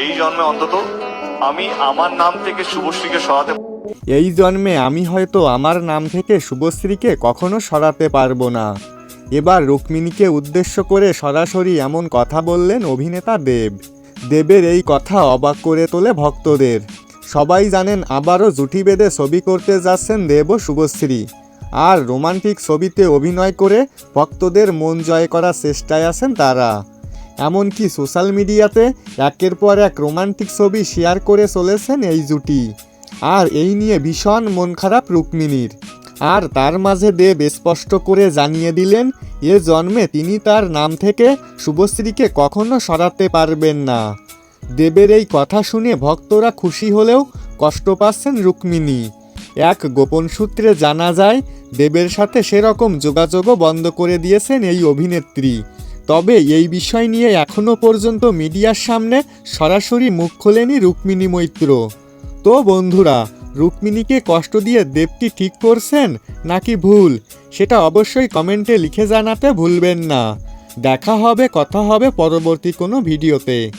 এই জন্মে অন্তত আমি আমার নাম থেকে শুভশ্রীকে সরাতে। এই জন্মে আমি হয়তো আমার নাম থেকে শুভশ্রীকে কখনো সরাতে পারবো না। এবার রুক্মিণীকে উদ্দেশ্য করে সরাসরি এমন কথা বললেন অভিনেতা দেব। দেবের এই কথা অবাক করে তোলে ভক্তদের। সবাই জানেন আবারও জুটি বেঁধে ছবি করতে যাচ্ছেন দেব ও শুভশ্রী। আর রোমান্টিক ছবিতে অভিনয় করে ভক্তদের মন জয় করার চেষ্টায় আছেন তারা। এমনকি সোশ্যাল মিডিয়াতে একের পর এক রোমান্টিক ছবি শেয়ার করে চলেছেন এই জুটি। আর এই নিয়ে ভীষণ মন খারাপ রুক্মিণীর। আর তার মাঝে দেব স্পষ্ট করে জানিয়ে দিলেন এ জন্মে তিনি তার নাম থেকে শুভশ্রীকে কখনো সরাতে পারবেন না। দেবের এই কথা শুনে ভক্তরা খুশি হলেও কষ্ট পাচ্ছেন রুক্মিণী। এক গোপন সূত্রে জানা যায় দেবের সাথে সেরকম যোগাযোগও বন্ধ করে দিয়েছেন এই অভিনেত্রী। তবে এই বিষয় নিয়ে এখনও পর্যন্ত মিডিয়ার সামনে সরাসরি মুখ খোলেনি রুক্মিণী মৈত্র। তো বন্ধুরা, রুক্মিণীকে কষ্ট দিয়ে দেব কি ঠিক করছেন নাকি ভুল, সেটা অবশ্যই কমেন্টে লিখে জানাতে ভুলবেন না। দেখা হবে, কথা হবে পরবর্তী কোনো ভিডিওতে।